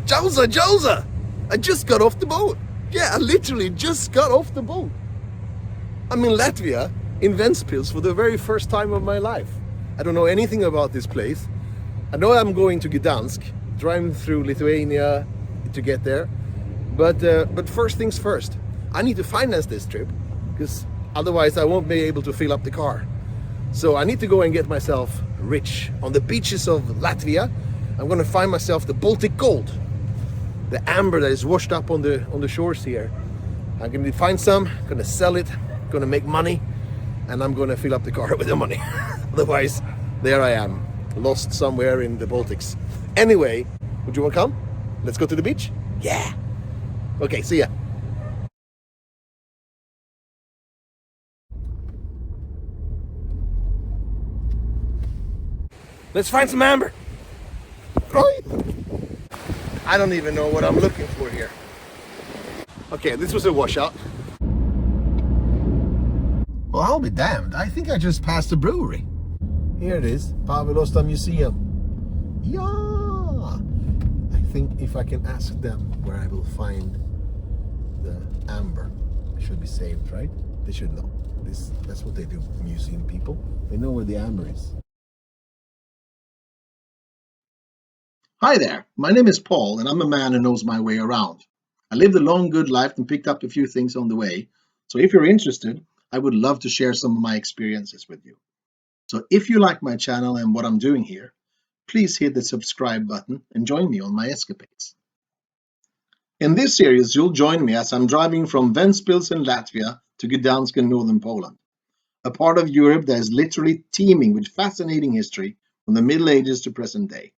Jausa! I just got off the boat. Yeah, I literally just got off the boat. I'm in Latvia, in Ventspils, for the very first time of my life. I don't know anything about this place. I know I'm going to Gdansk, driving through Lithuania to get there. But first things first, I need to finance this trip, because otherwise I won't be able to fill up the car. So I need to go and get myself rich. On the beaches of Latvia, I'm going to find myself the Baltic Gold. The amber that is washed up on the shores here. I'm going to find some, going to sell it, going to make money, and I'm going to fill up the car with the money. Otherwise, there I am, lost somewhere in the Baltics. Anyway, would you want to come? Let's go to the beach? Yeah. Okay, see ya. Let's find some amber. Right. I don't even know what I'm looking for here. Okay, this was a washout. Well, I'll be damned. I think I just passed a brewery. Here it is, Pavilosta Museum. Yeah! I think if I can ask them where I will find the amber, it should be saved, right? They should know. That's what they do, museum people. They know where the amber is. Hi there, my name is Paul and I'm a man who knows my way around. I lived a long good life and picked up a few things on the way. So if you're interested, I would love to share some of my experiences with you. So if you like my channel and what I'm doing here, please hit the subscribe button and join me on my escapades. In this series, you'll join me as I'm driving from Ventspils in Latvia to Gdansk in northern Poland, a part of Europe that is literally teeming with fascinating history from the Middle Ages to present day.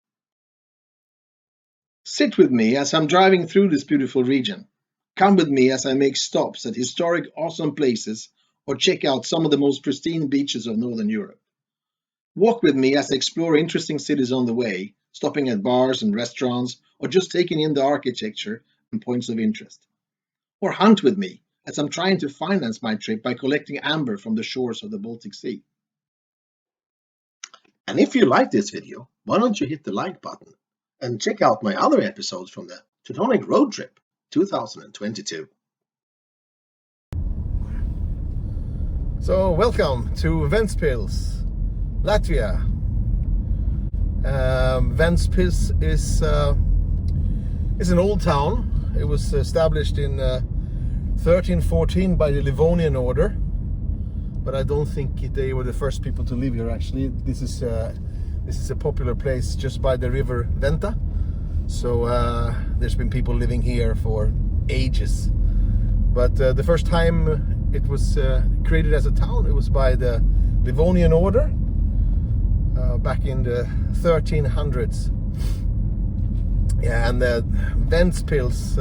Sit with me as I'm driving through this beautiful region. Come with me as I make stops at historic, awesome places or check out some of the most pristine beaches of Northern Europe. Walk with me as I explore interesting cities on the way, stopping at bars and restaurants or just taking in the architecture and points of interest. Or hunt with me as I'm trying to finance my trip by collecting amber from the shores of the Baltic Sea. And if you like this video, why don't you hit the like button? And check out my other episodes from the Teutonic Road Trip 2022. So welcome to Ventspils, Latvia. Ventspils is an old town. It was established in 1314 by the Livonian order, but I don't think they were the first people to live here. Actually, this is a popular place just by the river Venta. So there's been people living here for ages. But the first time it was created as a town, it was by the Livonian order back in the 1300s. Yeah, and the Ventspils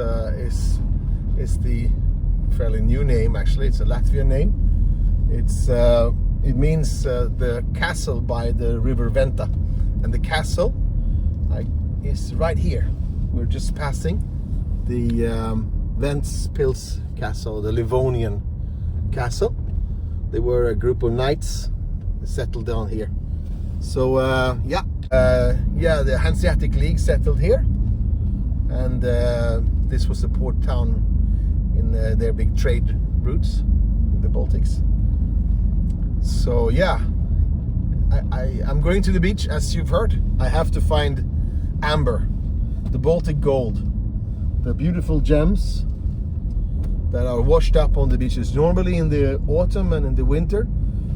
is the fairly new name. Actually, it's a Latvian name. It means the castle by the river Venta, and the castle is right here. We're just passing the Ventspils castle, the Livonian castle. They were a group of knights that settled down here. So the Hanseatic League settled here, and this was a port town in their big trade routes in the Baltics. So yeah, I'm going to the beach, as you've heard. I have to find amber, the Baltic Gold, the beautiful gems that are washed up on the beaches. Normally in the autumn and in the winter,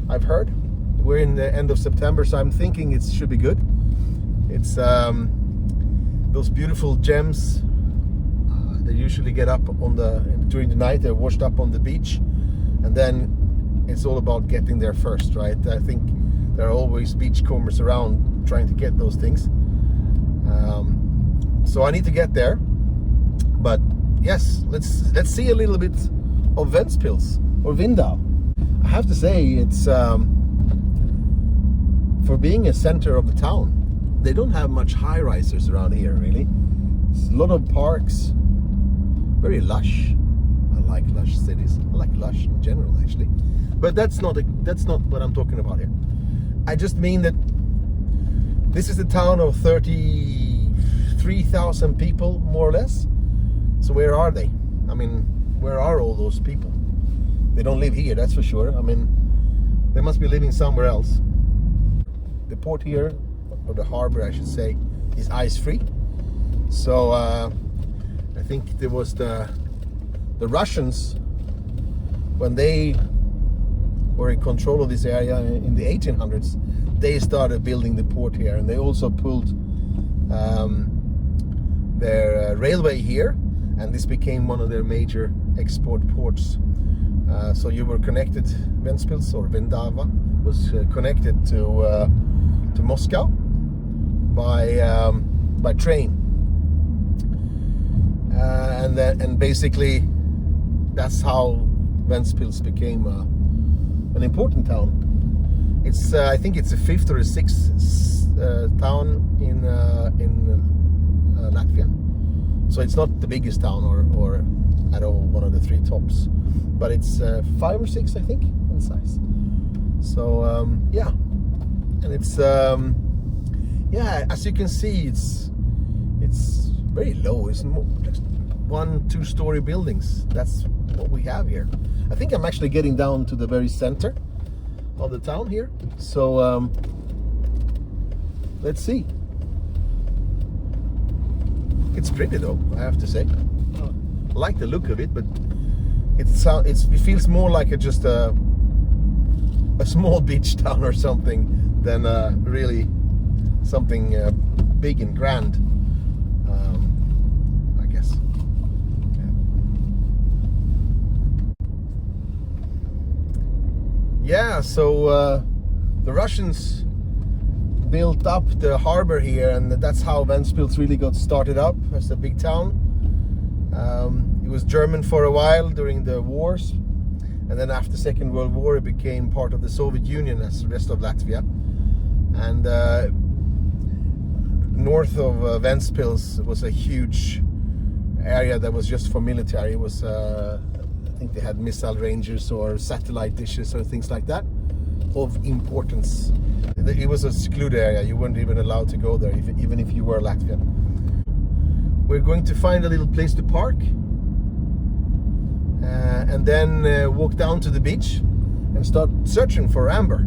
I've heard. We're in the end of September, so I'm thinking it should be good. It's those beautiful gems. They usually get up during the night. They're washed up on the beach, and then it's all about getting there first, right? I think there are always beachcombers around trying to get those things. So I need to get there. But yes, let's see a little bit of Ventspils or Vindava. I have to say, it's for being a center of the town, they don't have much high-risers around here, really. It's a lot of parks, very lush. I like lush cities. I like lush in general, actually. But that's not what I'm talking about here. I just mean that this is a town of 33,000 3,000 people, more or less. So where are they? I mean, where are all those people? They don't live here, that's for sure. I mean, they must be living somewhere else. The port here, or the harbor I should say, is ice-free. So I think there was the Russians, when they were in control of this area in the 1800s, they started building the port here, and they also pulled their railway here, and this became one of their major export ports. So you were connected, Ventspils or Vindava was connected to Moscow by train, and basically that's how Ventspils became an important town. It's I think it's the 5th or 6th town in Latvia, so it's not the biggest town or at all one of the 3 tops, but it's 5 or 6 I think in size. So yeah, and it's yeah, as you can see, it's very low. It's just 1-2 story buildings. That's what we have here. I think I'm actually getting down to the very center of the town here. So let's see. It's pretty though, I have to say. I like the look of it, but it feels more like just a small beach town or something than really something big and grand, I guess. Yeah, so the Russians built up the harbor here, and that's how Ventspils really got started up as a big town. It was German for a while during the wars, and then after Second World War it became part of the Soviet Union as the rest of Latvia. And north of Ventspils was a huge area that was just for military. It was I think they had missile rangers or satellite dishes or things like that of importance. It was a secluded area. You weren't even allowed to go there, even if you were Latvian. We're going to find a little place to park and then walk down to the beach and start searching for amber.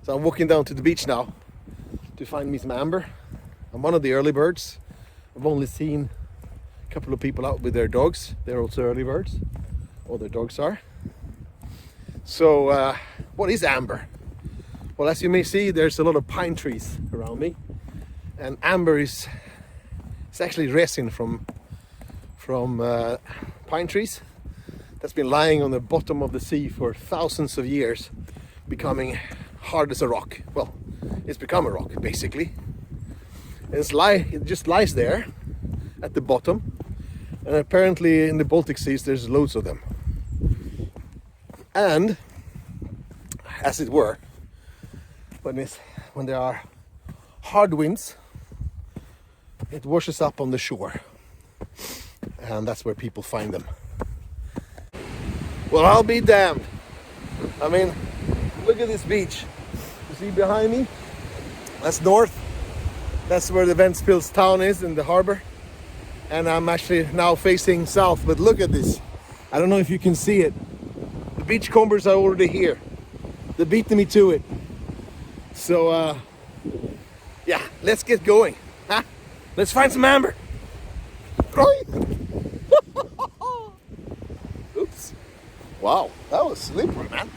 So I'm walking down to the beach now to find me some amber. I'm one of the early birds. I've only seen a couple of people out with their dogs. They're also early birds, or their dogs are. So what is amber? Well, as you may see, there's a lot of pine trees around me, and amber is actually resin from pine trees that's been lying on the bottom of the sea for thousands of years, becoming hard as a rock. Well, it's become a rock basically. It just lies there at the bottom, and apparently in the Baltic seas there's loads of them. And as it were, when there are hard winds, it washes up on the shore, and that's where people find them. Well, I'll be damned. I mean, look at this beach. You see behind me? That's north. That's where the Ventspils town is in the harbor. And I'm actually now facing south, but look at this. I don't know if you can see it. The beachcombers are already here. They beat me to it. So, yeah, let's get going. Huh? Let's find some amber. Oops. Wow, that was slippery, man.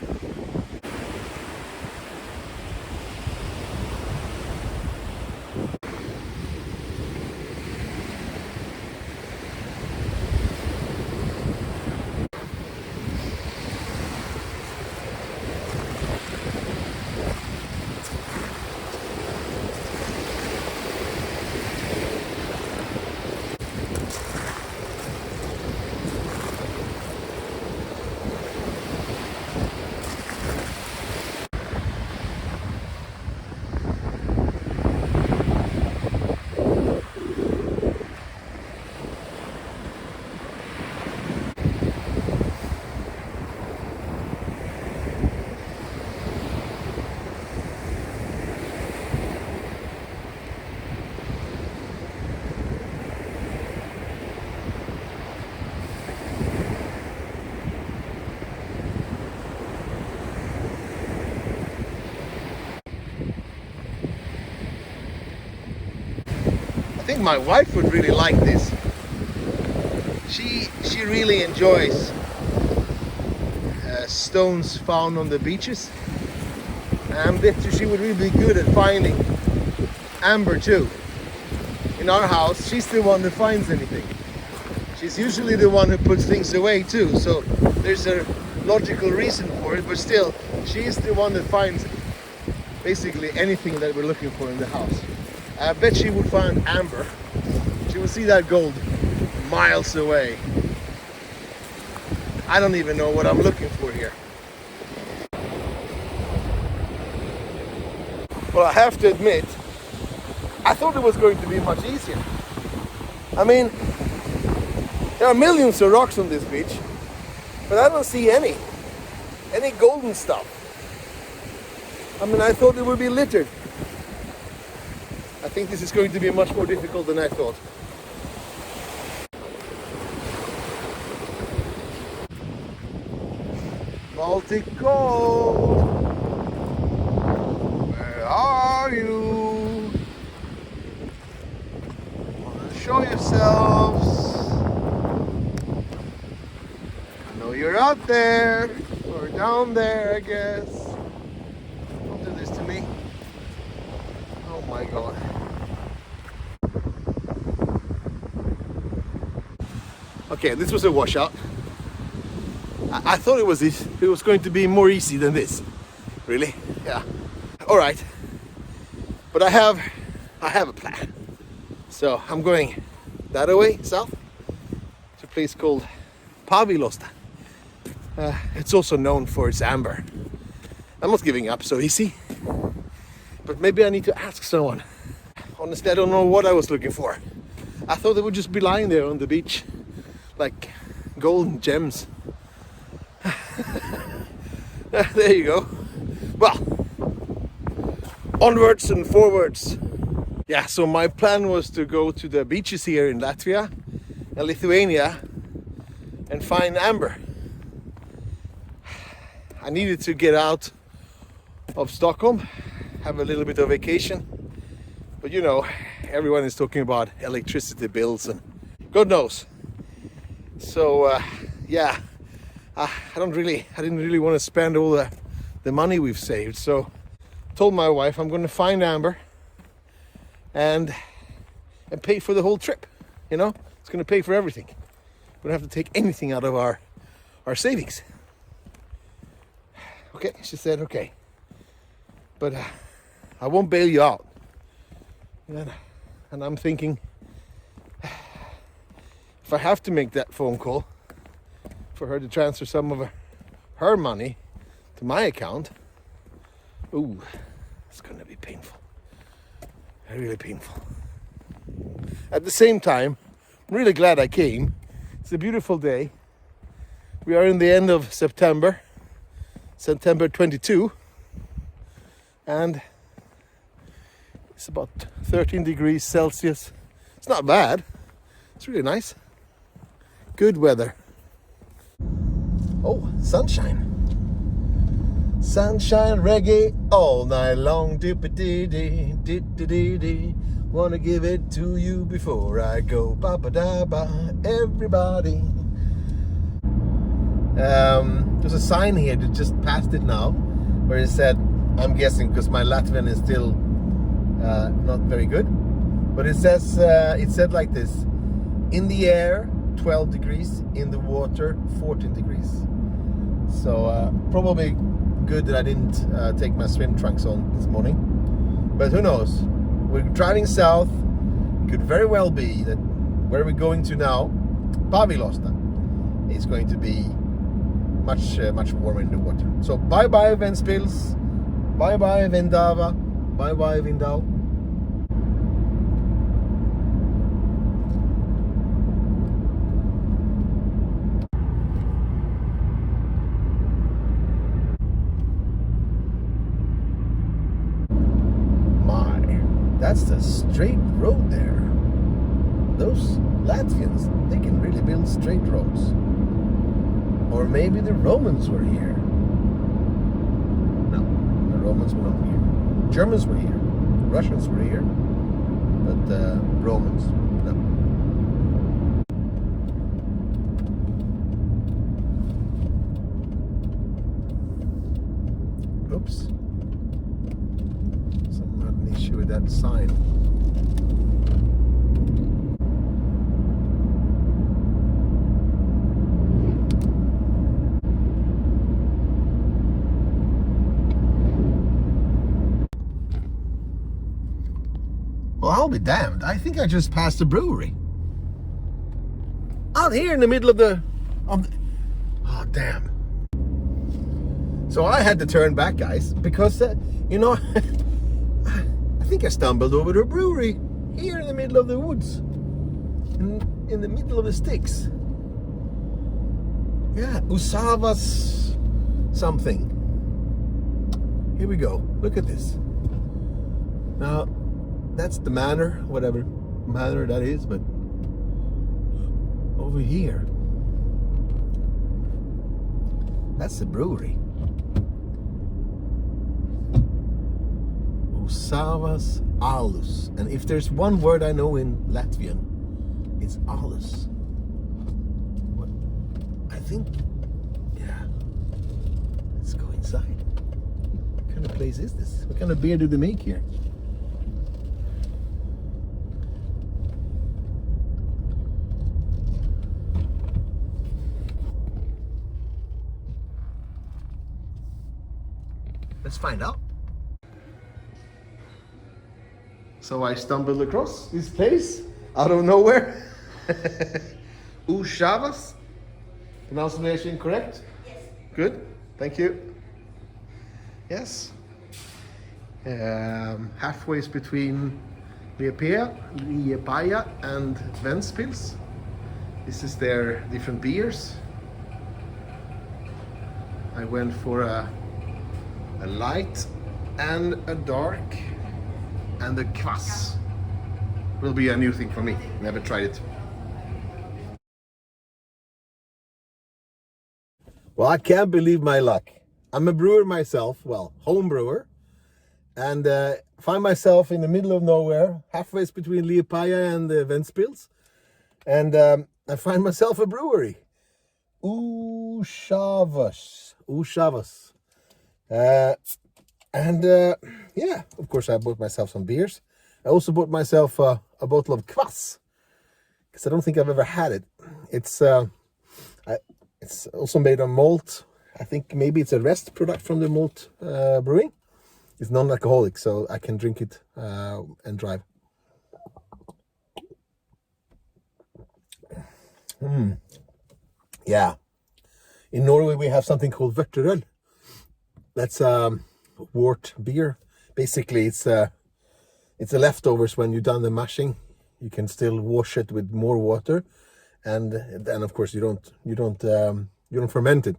think my wife would really like this. She really enjoys stones found on the beaches. I bet you she would really be good at finding amber too. In our house, she's the one who finds anything. She's usually the one who puts things away too, so there's a logical reason for it, but still, she's the one that finds basically anything that we're looking for in the house. I bet she would find amber. She would see that gold miles away. I don't even know what I'm looking for here. Well, I have to admit, I thought it was going to be much easier. I mean, there are millions of rocks on this beach, but I don't see any golden stuff. I mean, I thought it would be littered. I think this is going to be much more difficult than I thought. Baltic Gold, where are you? Wanna show yourselves? I know you're out there, or down there, I guess. Don't do this to me. Oh my God. Okay, this was a washout. I thought it was going to be more easy than this. Really? Yeah. All right. But I have a plan. So I'm going that way, south, to a place called Pavilosta. It's also known for its amber. I'm not giving up so easy, but maybe I need to ask someone. Honestly, I don't know what I was looking for. I thought they would just be lying there on the beach, like golden gems. There you go. Well, onwards and forwards. Yeah, so my plan was to go to the beaches here in Latvia and Lithuania and find amber. I needed to get out of Stockholm, have a little bit of vacation. But you know, everyone is talking about electricity bills and God knows. So yeah, I didn't really want to spend all the money we've saved. So I told my wife I'm going to find amber and pay for the whole trip. You know, it's going to pay for everything. We don't have to take anything out of our savings. Okay, she said okay, but I won't bail you out. And I'm thinking, if I have to make that phone call for her to transfer some of her money to my account, ooh, it's gonna be painful. Really painful. At the same time, I'm really glad I came. It's a beautiful day. We are in the end of September 22, and it's about 13 degrees Celsius. It's not bad. It's really nice. Good weather. Oh, sunshine. Sunshine reggae all night long. Dee-ba-dee-dee, dee-dee-dee-dee. Wanna give it to you before I go. Ba-ba-da-ba, everybody. There's a sign here that just passed it now, where it said, I'm guessing because my Latvian is still not very good, but it says, it said like this: in the air 12 degrees, in the water 14 degrees. So probably good that I didn't take my swim trunks on this morning, but who knows. We're driving south. It could very well be that where we're going to now, Pavilosta, is going to be much warmer in the water. So bye bye Ventspils, bye bye Vindava, bye bye Vindava. That's the straight road there. Those Latvians, they can really build straight roads. Or maybe the Romans were here. No, the Romans were not here. Germans were here. Russians were here. but Romans. No. Oops. Someone had an issue with that sign. Well, I'll be damned. I think I just passed a brewery. Out here in the middle of the... Oh, damn. So I had to turn back, guys, because, you know, I think I stumbled over to a brewery here in the middle of the woods. In the middle of the sticks. Yeah, Usavas something. Here we go. Look at this. Now, that's the manor, whatever manor that is, but over here, that's the brewery. Usavas alus. And if there's one word I know in Latvian, it's alus. What? I think, yeah. Let's go inside. What kind of place is this? What kind of beer do they make here? Let's find out. So I stumbled across this place out of nowhere. Usavas? Pronunciation correct? Yes. Good, thank you. Yes. Halfway between Liepāja and Ventspils. This is their different beers. I went for a light and a dark and a kvass. Will be a new thing for me. Never tried it. Well, I can't believe my luck. I'm a brewer myself, well, home brewer, and find myself in the middle of nowhere, halfway between Liepāja and Ventspils, and I find myself a brewery. Usavas. Yeah, of course I bought myself some beers. I also bought myself a bottle of kvass, because I don't think I've ever had it. It's also made of malt. I think maybe it's a rest product from the malt brewing. It's non-alcoholic, so I can drink it and drive. Yeah. In Norway we have something called Ventpils. That's wort beer. Basically, it's the leftovers when you've done the mashing. You can still wash it with more water, and then of course you don't ferment it.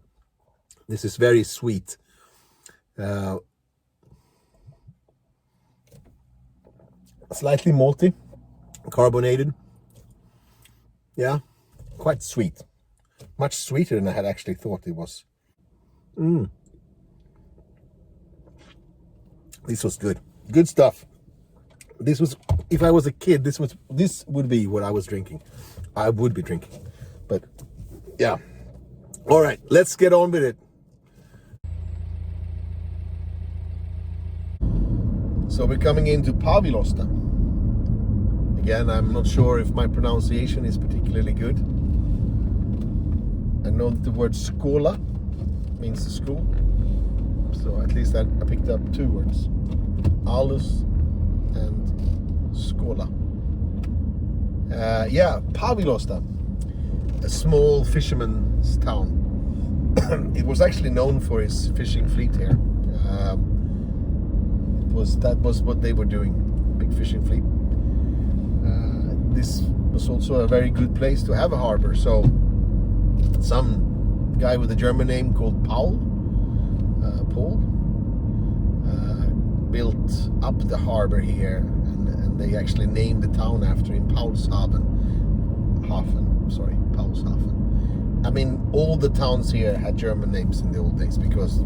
This is very sweet. Slightly malty, carbonated. Yeah, quite sweet. Much sweeter than I had actually thought it was. This was good. Good stuff. This was, if I was a kid, this would be what I was drinking. I would be drinking. But yeah. All right, let's get on with it. So we're coming into Pavilosta. Again, I'm not sure if my pronunciation is particularly good. I know that the word skola means school. So at least I picked up two words. Alus and skola. Yeah, Pavilosta. A small fisherman's town. It was actually known for its fishing fleet here. That was what they were doing, big fishing fleet. This was also a very good place to have a harbor. So some guy with a German name called Paul built up the harbor here, and they actually named the town after him, Paulshaven. I mean, all the towns here had German names in the old days because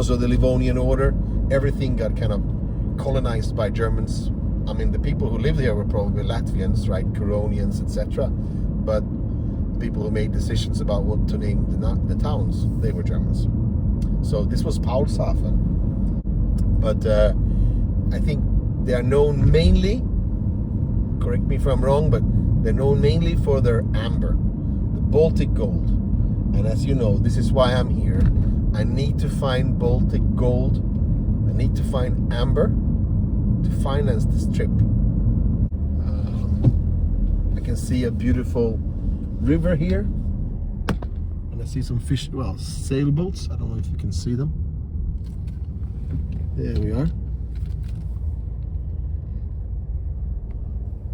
of the Livonian order. Everything got kind of colonized by Germans I mean, the people who lived here were probably Latvians, right? Curonians, etc. But people who made decisions about what to name the towns, they were Germans. So this was Paulshafen. But I think they are known mainly, correct me if I'm wrong, but they're known mainly for their amber, the Baltic Gold. And as you know, this is why I'm here. I need to find Baltic Gold. I need to find amber to finance this trip. I can see a beautiful river here. And I see some fish, well, sailboats. I don't know if you can see them. There we are.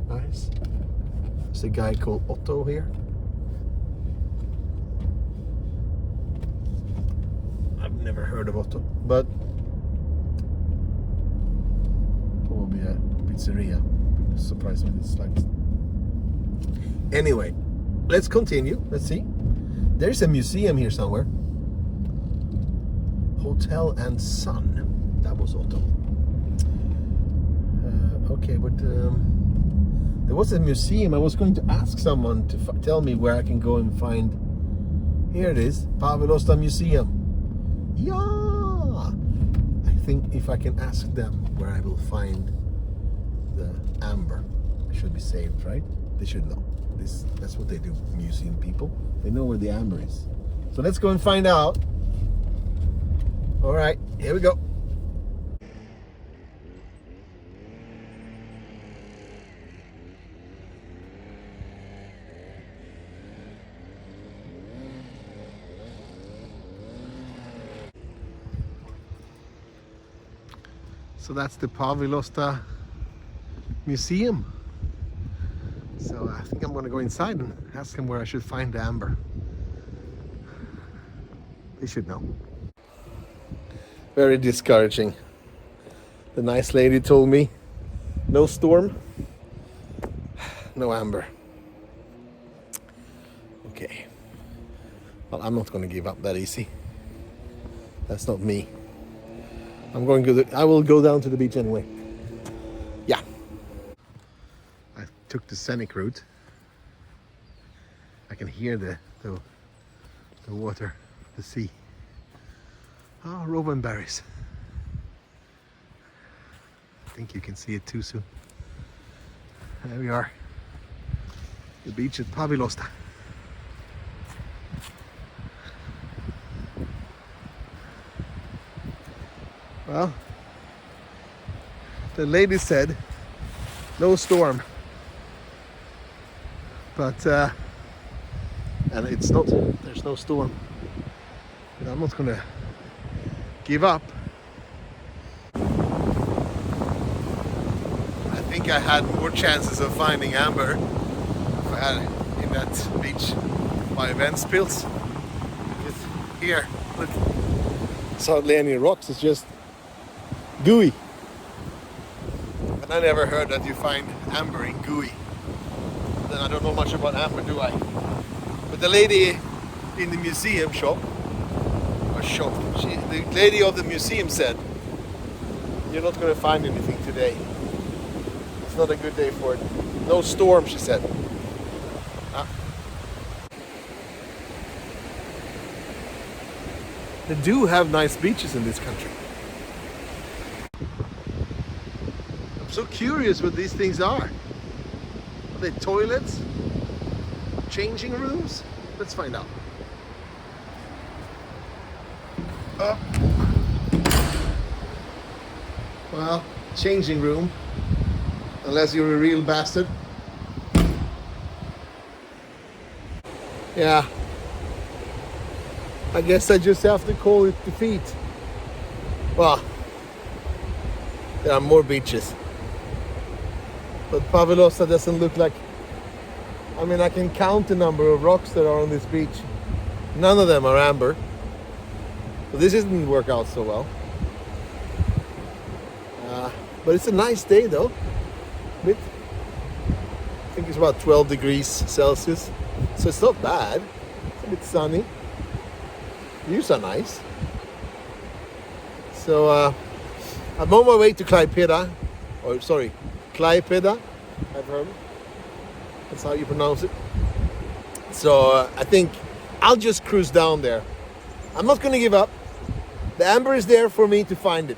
Nice. There's a guy called Otto here. I've never heard of Otto, but probably a pizzeria. Surprised me this like. Anyway, let's continue. Let's see. There's a museum here somewhere. Hotel and Sun. That was Otto. Okay, but there was a museum. I was going to ask someone to tell me where I can go and find. Here it is, Pavilosta Museum. Yeah, I think if I can ask them where I will find the amber, it should be saved, right? They should know. That's what they do, museum people. They know where the amber is. So let's go and find out. All right, here we go. So that's the Pavilosta Museum. So I think I'm going to go inside and ask them where I should find the amber. They should know. Very discouraging. The nice lady told me no storm, no amber. Okay. Well, I'm not going to give up that easy. That's not me. I will go down to the beach anyway. Yeah. I took the scenic route. I can hear the water, the sea. Oh, robin berries. I think you can see it too soon. There we are. The beach at Pavilosta. Well, the lady said no storm, but and it's not. There's no storm. But I'm not gonna give up. I think I had more chances of finding amber if I had in that beach by Ventspils. Here, look, it's hardly any rocks. It's just gooey. And I never heard that you find amber in gooey. Then I don't know much about amber, do I? But the lady in the museum the lady of the museum said, you're not going to find anything today. It's not a good day for it. No storm, she said. They do have nice beaches in this country. I'm so curious what these things are. Are they toilets? Changing rooms? Let's find out. Well, changing room. Unless you're a real bastard. Yeah. I guess I just have to call it defeat. Well, there are more beaches. But Pavilosta doesn't look like... I mean, I can count the number of rocks that are on this beach. None of them are amber. So this didn't work out so well. But it's a nice day though. I think it's about 12 degrees Celsius. So it's not bad. It's a bit sunny. Views are nice. So I'm on my way to Klaipėda, I've heard. That's how you pronounce it. So I think I'll just cruise down there. I'm not going to give up. The amber is there for me to find it.